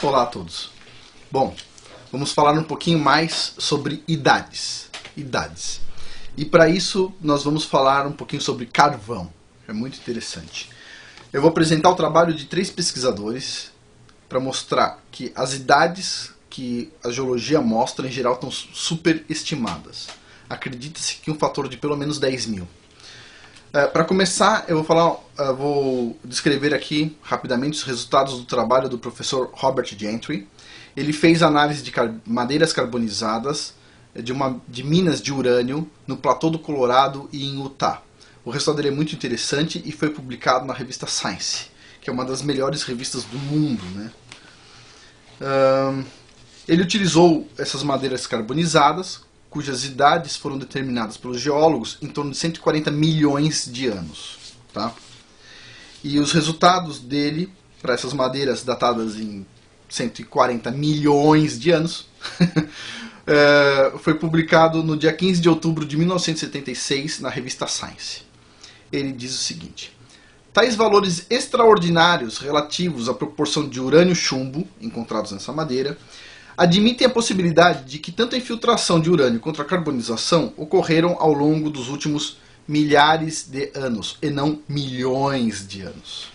Olá a todos. Bom, vamos falar um pouquinho mais sobre idades. E para isso nós vamos falar um pouquinho sobre carvão. É muito interessante. Eu vou apresentar o trabalho de 3 pesquisadores para mostrar que as idades que a geologia mostra em geral estão superestimadas. Acredita-se que um fator de pelo menos 10 mil. Para começar, eu vou descrever aqui rapidamente os resultados do trabalho do professor Robert Gentry. Ele fez análise de madeiras carbonizadas de minas de urânio no Platô do Colorado e em Utah. O resultado dele é muito interessante e foi publicado na revista Science, que é uma das melhores revistas do mundo, né? Ele utilizou essas madeiras carbonizadas, cujas idades foram determinadas pelos geólogos em torno de 140 milhões de anos. Tá? E os resultados dele, para essas madeiras datadas em 140 milhões de anos, foi publicado no dia 15 de outubro de 1976 na revista Science. Ele diz o seguinte: tais valores extraordinários relativos à proporção de urânio-chumbo encontrados nessa madeira admitem a possibilidade de que tanto a infiltração de urânio quanto a carbonização ocorreram ao longo dos últimos milhares de anos, e não milhões de anos.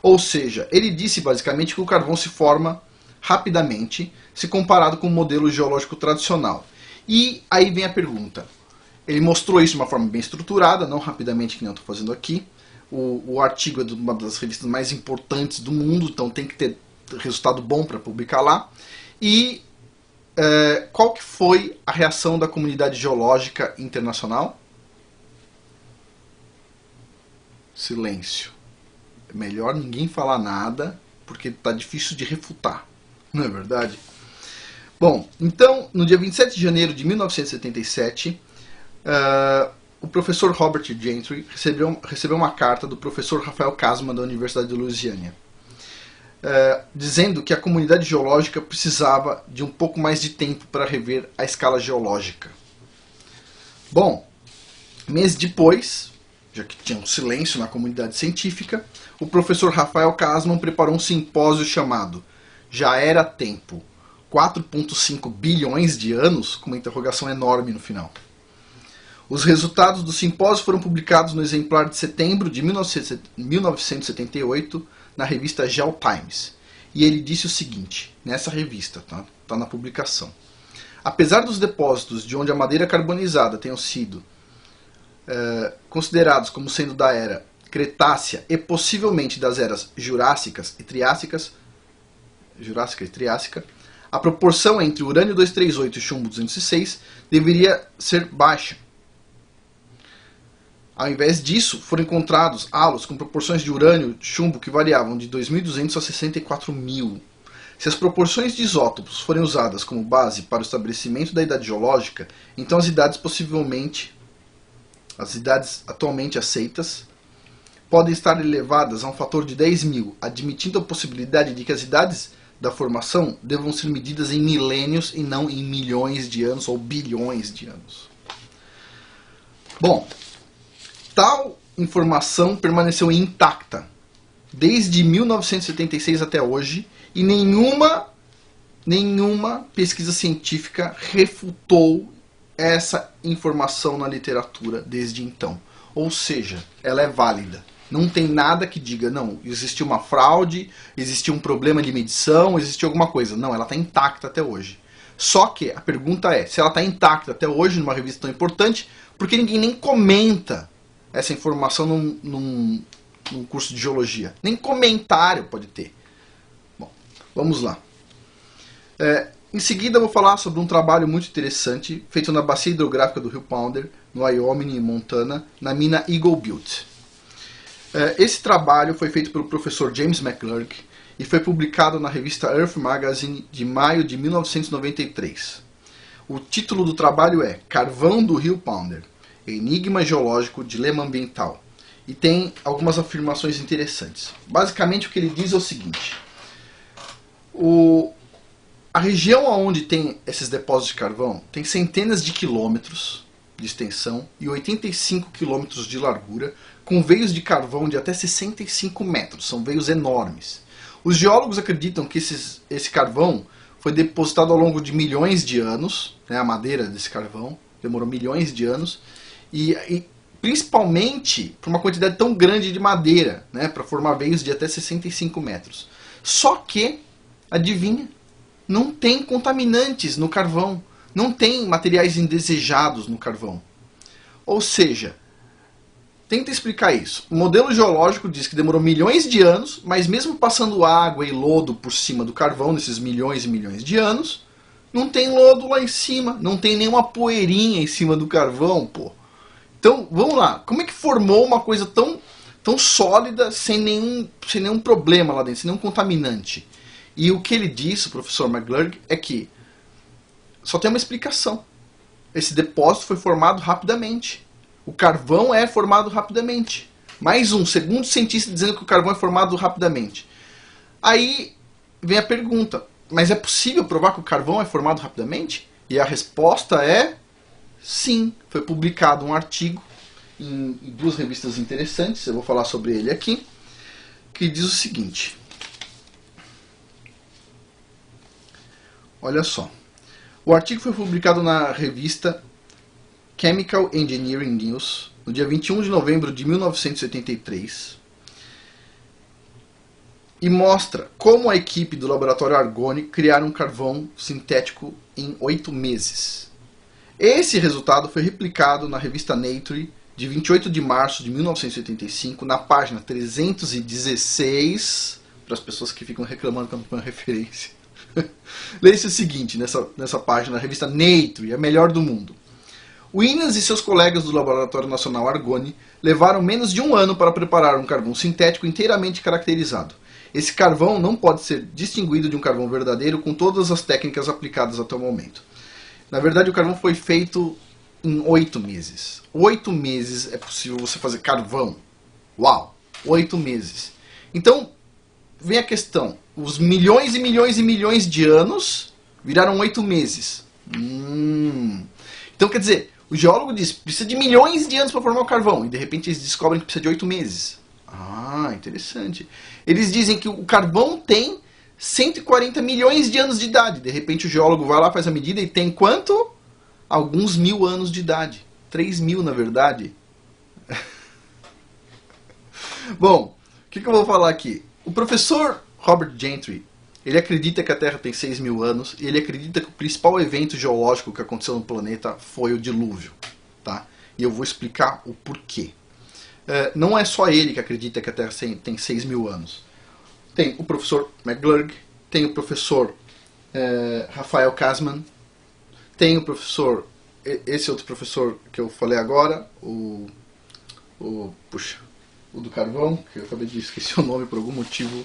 Ou seja, ele disse basicamente que o carvão se forma rapidamente se comparado com o modelo geológico tradicional. E aí vem a pergunta. Ele mostrou isso de uma forma bem estruturada, não rapidamente que nem eu estou fazendo aqui. O artigo é de uma das revistas mais importantes do mundo, então tem que ter resultado bom para publicar lá. E qual que foi a reação da comunidade geológica internacional? Silêncio. É melhor ninguém falar nada, porque está difícil de refutar, não é verdade? Bom, então, no dia 27 de janeiro de 1977, o professor Robert Gentry recebeu uma carta do professor Rafael Kasman da Universidade de Louisiana, dizendo que a comunidade geológica precisava de um pouco mais de tempo para rever a escala geológica. Bom, meses depois, já que tinha um silêncio na comunidade científica, o professor Rafael Kasman preparou um simpósio chamado Já Era Tempo, 4,5 bilhões de anos, com uma interrogação enorme no final. Os resultados do simpósio foram publicados no exemplar de setembro de 1978, na revista GeoTimes. E ele disse o seguinte, nessa revista, tá na publicação: apesar dos depósitos de onde a madeira carbonizada tenham sido considerados como sendo da era Cretácea e possivelmente das eras Jurássica e Triássica, a proporção entre urânio 238 e chumbo 206 deveria ser baixa. Ao invés disso, foram encontrados halos com proporções de urânio e chumbo que variavam de 2.200 a 64.000. Se as proporções de isótopos forem usadas como base para o estabelecimento da idade geológica, então as idades atualmente aceitas podem estar elevadas a um fator de 10 mil, admitindo a possibilidade de que as idades da formação devam ser medidas em milênios e não em milhões de anos ou bilhões de anos. Bom, tal informação permaneceu intacta desde 1976 até hoje e nenhuma pesquisa científica refutou essa informação na literatura desde então. Ou seja, ela é válida. Não tem nada que diga, não, existiu uma fraude, existiu um problema de medição, existiu alguma coisa. Não, ela está intacta até hoje. Só que a pergunta é, se ela está intacta até hoje numa revista tão importante, por que ninguém nem comenta essa informação num curso de geologia? Nem comentário pode ter. Bom, vamos lá. Em seguida eu vou falar sobre um trabalho muito interessante feito na bacia hidrográfica do rio Powder, no Wyoming e Montana, na mina Eagle Butte. Esse trabalho foi feito pelo professor James McClurg e foi publicado na revista Earth Magazine de maio de 1993. O título do trabalho é Carvão do Rio Powder, Enigma Geológico, Dilema Ambiental. E tem algumas afirmações interessantes. Basicamente o que ele diz é o seguinte: a região onde tem esses depósitos de carvão tem centenas de quilômetros de extensão e 85 quilômetros de largura, com veios de carvão de até 65 metros, são veios enormes. Os geólogos acreditam que esse carvão foi depositado ao longo de milhões de anos, né, a madeira desse carvão demorou milhões de anos, e principalmente por uma quantidade tão grande de madeira, né, para formar veios de até 65 metros. Só que, adivinha, não tem contaminantes no carvão, não tem materiais indesejados no carvão. Ou seja, tenta explicar isso. O modelo geológico diz que demorou milhões de anos, mas mesmo passando água e lodo por cima do carvão, nesses milhões e milhões de anos, não tem lodo lá em cima, não tem nenhuma poeirinha em cima do carvão, pô. Então, vamos lá. Como é que formou uma coisa tão sólida, sem nenhum problema lá dentro, sem nenhum contaminante? E o que ele disse, o professor McGlurk, é que só tem uma explicação. Esse depósito foi formado rapidamente. O carvão é formado rapidamente. Mais um, segundo cientista dizendo que o carvão é formado rapidamente. Aí vem a pergunta, mas é possível provar que o carvão é formado rapidamente? E a resposta é sim. Foi publicado um artigo em duas revistas interessantes, eu vou falar sobre ele aqui, que diz o seguinte. Olha só. O artigo foi publicado na revista Chemical Engineering News, no dia 21 de novembro de 1983, e mostra como a equipe do laboratório Argonne criaram um carvão sintético em 8 meses. Esse resultado foi replicado na revista Nature, de 28 de março de 1985, na página 316, para as pessoas que ficam reclamando quando põe a referência. Leia-se o seguinte, nessa página, na revista Nature, a melhor do mundo. Williams e seus colegas do Laboratório Nacional Argonne levaram menos de um ano para preparar um carvão sintético inteiramente caracterizado. Esse carvão não pode ser distinguido de um carvão verdadeiro com todas as técnicas aplicadas até o momento. Na verdade, o carvão foi feito em 8 meses. 8 meses é possível você fazer carvão. Uau! 8 meses. Então, vem a questão. Os milhões e milhões e milhões de anos viraram 8 meses. Então, quer dizer, o geólogo diz que precisa de milhões de anos para formar o carvão. E, de repente, eles descobrem que precisa de 8 meses. Ah, interessante. Eles dizem que o carvão tem 140 milhões de anos de idade. De repente, o geólogo vai lá, faz a medida e tem quanto? Alguns mil anos de idade. 3.000, na verdade. Bom, o que eu vou falar aqui? O professor Robert Gentry, ele acredita que a Terra tem 6.000 anos e ele acredita que o principal evento geológico que aconteceu no planeta foi o dilúvio. Tá? E eu vou explicar o porquê. Não é só ele que acredita que a Terra tem 6.000 anos. Tem o professor McGlurk, tem o professor Rafael Kasman, tem o professor, esse outro professor que eu falei agora, o do carvão, que eu acabei de esquecer o nome por algum motivo,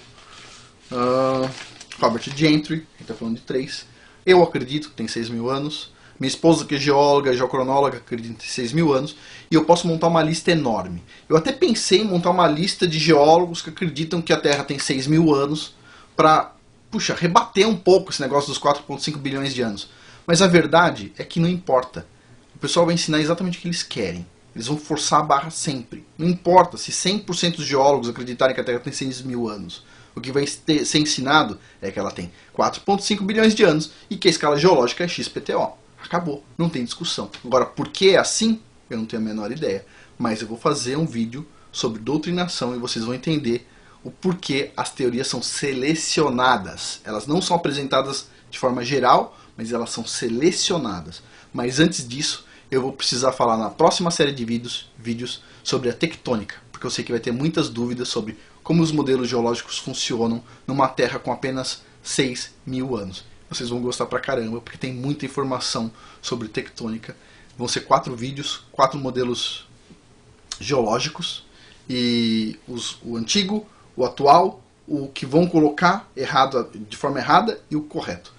Robert Gentry, que está falando de 3. Eu acredito que tem 6.000 anos. Minha esposa, que é geóloga, geocronóloga, acredita que tem 6.000 anos. E eu posso montar uma lista enorme. Eu até pensei em montar uma lista de geólogos que acreditam que a Terra tem 6.000 anos para, rebater um pouco esse negócio dos 4,5 bilhões de anos. Mas a verdade é que não importa. O pessoal vai ensinar exatamente o que eles querem. Eles vão forçar a barra sempre. Não importa se 100% dos geólogos acreditarem que a Terra tem 6.000 anos. O que vai ser ensinado é que ela tem 4,5 bilhões de anos e que a escala geológica é XPTO. Acabou, não tem discussão. Agora, por que é assim? Eu não tenho a menor ideia. Mas eu vou fazer um vídeo sobre doutrinação e vocês vão entender o porquê as teorias são selecionadas. Elas não são apresentadas de forma geral, mas elas são selecionadas. Mas antes disso, eu vou precisar falar na próxima série de vídeos sobre a tectônica, porque eu sei que vai ter muitas dúvidas sobre como os modelos geológicos funcionam numa Terra com apenas 6.000 anos. Vocês vão gostar pra caramba, porque tem muita informação sobre tectônica. Vão ser 4 vídeos, 4 modelos geológicos, e o antigo, o atual, o que vão colocar de forma errada e o correto.